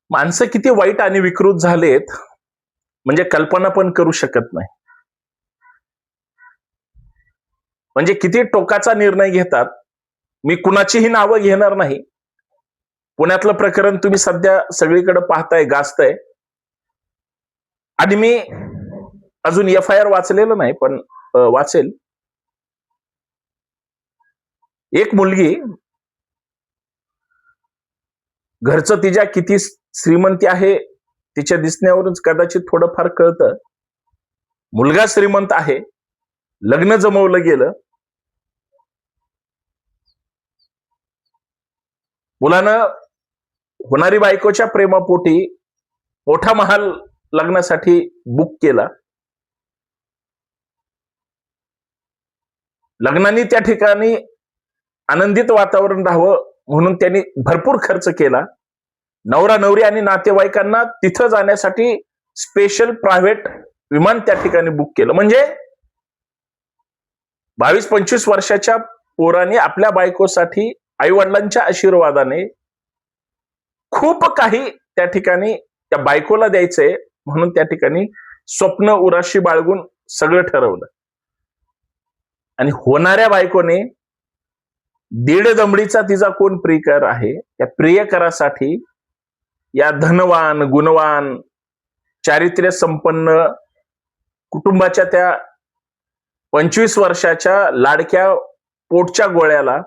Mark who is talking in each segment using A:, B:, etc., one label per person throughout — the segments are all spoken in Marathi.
A: माणसं किती वाईट आणि विकृत झालेत म्हणजे कल्पना पण करू शकत नाही. म्हणजे किती टोकाचा निर्णय घेतात. मी कुणाचीही नावं घेणार नाही. पुण्यातलं प्रकरण तुम्ही सध्या सगळीकडे पाहताय, गाजतंय. आणि मी अजून एफ-आय-आर वाचलेलं नाही, पण वाचेल. एक मुलगी, घरचं तिच्या किती श्रीमंती आहे तिच्या दिसण्यावरूनच कदाचित थोडंफार कळतं. मुलगा श्रीमंत आहे, लग्न जमवलं गेलं, मुलानं होणारी बायकोच्या प्रेमापोटी मोठा महाल लग्नासाठी बुक केला. लग्नाने त्या ठिकाणी आनंदित वातावरण राहावं म्हणून त्यांनी भरपूर खर्च केला. नवरा नवरी आणि नातेवाईकांना तिथं जाण्यासाठी स्पेशल प्रायव्हेट विमान त्या ठिकाणी बुक केलं. म्हणजे 22-25 वर्षाच्या पोराने आपल्या बायकोसाठी आई वडिलांच्या आशीर्वादाने खूप काही त्या ठिकाणी त्या बायकोला द्यायचंय म्हणून त्या ठिकाणी स्वप्न उराशी बाळगून सगळं ठरवलं. आणि होणाऱ्या बायकोने दीड दमडीचा तिचा कोण प्रियकर आहे, त्या प्रियकरासाठी या धनवान, गुणवान, चारित्र्य संपन्न कुटुंबाच्या त्या 25 वर्षाच्या लाडक्या पोटच्या गोळ्याला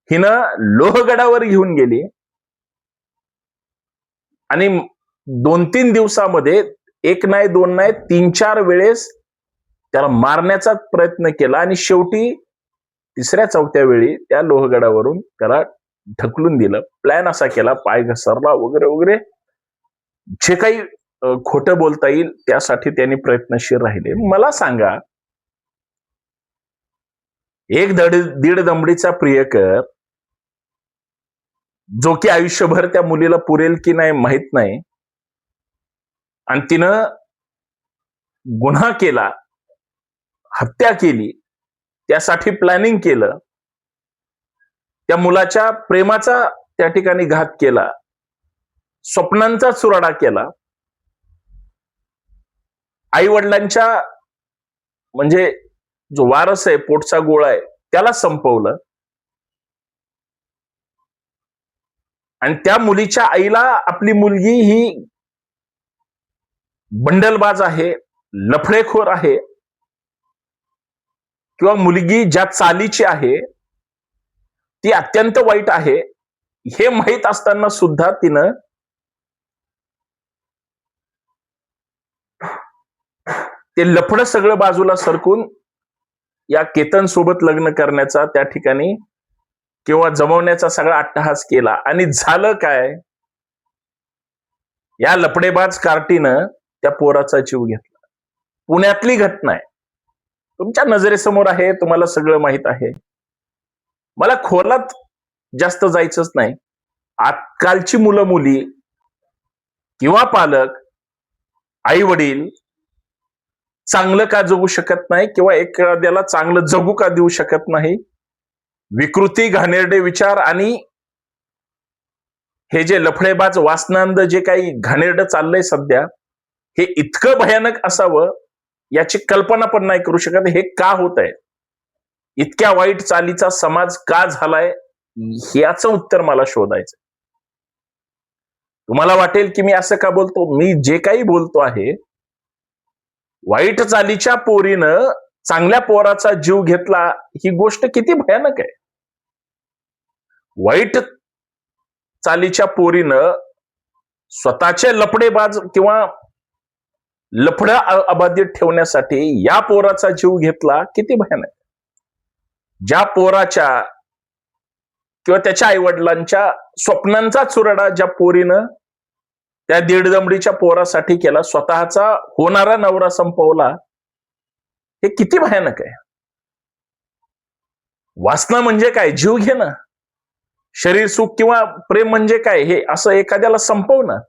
A: हिनं लोहगडावर घेऊन गेली. आणि 2-3 दिवसामध्ये एक नाही, दोन नाही, 3-4 वेळेस त्याला मारण्याचा प्रयत्न केला. आणि शेवटी 3ऱ्या-4थ्या वेळी त्या लोहगडावरून त्याला ढकलून दिलं. प्लॅन असा केला, पाय घसरला वगैरे वगैरे, जे काही खोटं बोलता येईल त्यासाठी त्यांनी प्रयत्नशील राहिले. मला सांगा, एक दीड दमडीचा प्रियकर जो की आयुष्यभर त्या मुलीला पुरेल की नाही माहित नाही, आणि तिनं गुन्हा केला, हत्या केली, त्यासाठी प्लॅनिंग केलं, त्या मुलाच्या प्रेमाचा त्या ठिकाणी घात केला, स्वप्नांचा चुराडा केला, आई वडिलांच्या म्हणजे जो वारस आहे, पोटचा गोळा आहे, त्याला संपवलं. आणि त्या मुलीच्या आईला आपली मुलगी ही बंडलबाज आहे, लफडेखोर आहे, किंवा मुलगी ज्या चालीची आहे ती अत्यंत वाईट आहे हे माहीत असताना सुद्धा तिनं ते लफडं सगळं बाजूला सरकून या केतन सोबत लग्न करण्याचा त्या ठिकाणी किंवा जमवण्याचा सगळा अट्टहास केला. आणि झालं काय, या लफडेबाज कार्टीनं त्या पोराचा जीव घेतला. पुण्यातली घटना आहे, तुमच्या नजरेसमोर आहे, तुम्हाला सगळं माहित आहे. मला खोलात जास्त जायचंच नाही. आजकालची मुलं मुली किंवा पालक, आई वडील चांगलं का जगू शकत नाही किंवा एखाद्याला चांगलं जगू का देऊ शकत नाही. विकृती, घाणेरडे विचार आणि हे जे लफडेबाज वासनांद जे काही घाणेरडं चाललंय सध्या, हे इतकं भयानक असावं याची कल्पना पण नाही करू शकत. हे का होत आहे, इतक्या वाईट चालीचा समाज का झालाय, याचं उत्तर मला शोधायचं. तुम्हाला वाटेल की मी असं का बोलतो, मी जे काही बोलतो आहे, वाईट चालीच्या पोरीनं चांगल्या पोराचा जीव घेतला, ही गोष्ट किती भयानक आहे. वाईट चालीच्या पोरीनं स्वतःचे लफडेबाज किंवा लफडं अबाधित ठेवण्यासाठी या पोराचा जीव घेतला, किती भयानक. ज्या पोराच्या किंवा त्याच्या आईवडिलांच्या स्वप्नांचा चुराडा ज्या पोरीनं त्या दीड दमडीच्या पोरासाठी केला, स्वतःचा होणारा नवरा संपवला, हे किती भयानक आहे. वासना म्हणजे काय, जीव घेणं. शरीर सुख किंवा प्रेम म्हणजे काय, हे असं एखाद्याला संपवणं.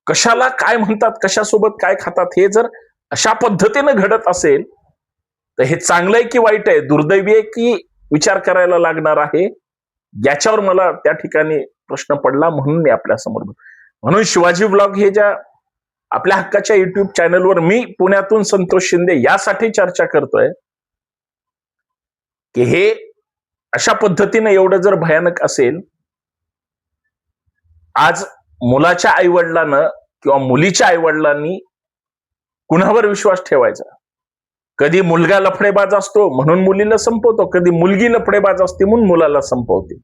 A: कशाला काय म्हणतात, कशासोबत काय खातात, हे जर अशा पद्धतीनं घडत असेल तर हे चांगलं आहे की वाईट आहे, दुर्दैवी आहे की विचार करायला लागणार आहे, याच्यावर मला त्या ठिकाणी प्रश्न पडला म्हणून मी आपल्या समोर म्हणून शिवाजी ब्लॉग हे ज्या आपल्या हक्काच्या युट्यूब चॅनलवर मी पुण्यातून संतोष शिंदे यासाठी चर्चा करतोय की हे अशा पद्धतीने एवढं जर भयानक असेल, आज मुलाच्या आईवडिलांना किंवा मुलीच्या आईवडिलांनी कुणावर विश्वास ठेवायचा? कधी मुलगा लफडेबाज असतो म्हणून मुलीला संपवतो, कधी मुलगी लफडेबाज असते म्हणून मुलाला संपवते.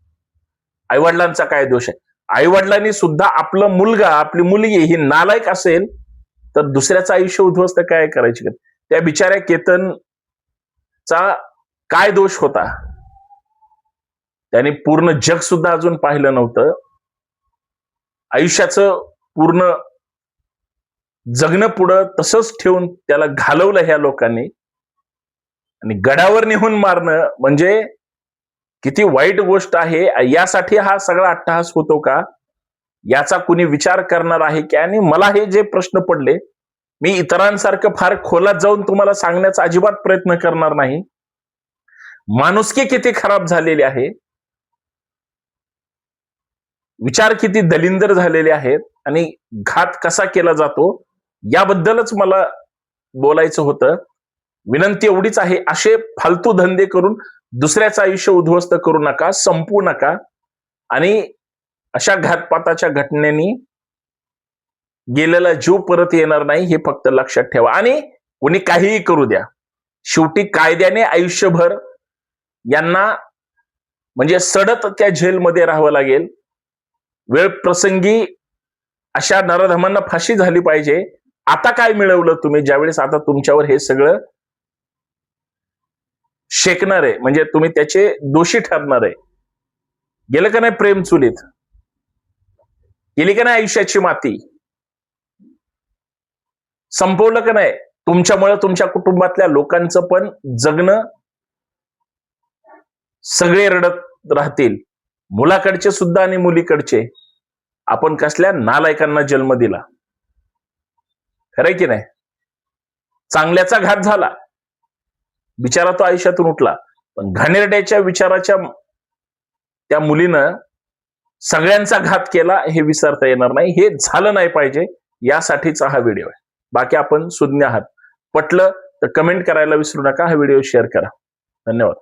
A: आईवडिलांचा काय दोष आहे? आईवडिलांनी सुद्धा आपलं मुलगा आपली मुलगी ही नालायक असेल तर दुसऱ्याचं आयुष्य उद्ध्वस्त काय करायची? त्या बिचाऱ्या केतनचा काय दोष होता? त्याने पूर्ण जग सुद्धा अजून पाहिलं नव्हतं. आयुष्याचं पूर्ण जगणं पुढं तसंच ठेवून त्याला घालवलं ह्या लोकांनी. आणि गडावर नेऊन मारणं म्हणजे किती वाईट गोष्ट आहे. यासाठी हा सगळा अट्टहास होतो का याचा कुणी विचार करणार आहे की? आणि मला हे जे प्रश्न पडले, मी इतरांसारखं फार खोलात जाऊन तुम्हाला सांगण्याचा अजिबात प्रयत्न करणार नाही. माणुसकी किती खराब झालेली आहे, विचार किती दलिंदर झालेले आहेत आणि घात कसा केला जातो याबद्दलच मला बोलायचं होतं. विनंती एवढीच आहे, असे फालतू धंदे करून दुसऱ्याचं आयुष्य उद्ध्वस्त करू नका, संपवू नका. आणि अशा घातपाताच्या घटनेनी गेलेला जीव परत येणार नाही हे फक्त लक्षात ठेवा. आणि कोणी काहीही करू द्या, शेवटी कायद्याने आयुष्यभर यांना म्हणजे सडत त्या जेलमध्ये राहावं लागेल. वेळ प्रसंगी अशा नराधमांना फाशी झाली पाहिजे. आता काय मिळवलं तुम्ही ज्यावेळेस आता तुमच्यावर हे सगळं शेकणार आहे, म्हणजे तुम्ही त्याचे दोषी ठरणार आहे? गेलं का नाही प्रेम चुलीत? गेली का नाही आयुष्याची माती? संपवलं का नाही? तुमच्यामुळे तुमच्या कुटुंबातल्या लोकांचं पण जगणं सगळे रडत राहतील, मुलाकडचे सुद्धा आणि मुलीकडचे. आपण कसल्या नालायकांना जन्म दिला, खरंय की नाही? चांगल्याचा घात झाला, बिचारा तो आयुष्यातून उठला, पण घाणेरड्याच्या विचाराच्या त्या मुलीनं सगळ्यांचा घात केला हे विसरता येणार नाही. हे झालं नाही पाहिजे यासाठीचा हा व्हिडिओ आहे. बाकी आपण सुज्ञ आहात. पटलं तर कमेंट करायला विसरू नका, हा व्हिडिओ शेअर करा. धन्यवाद.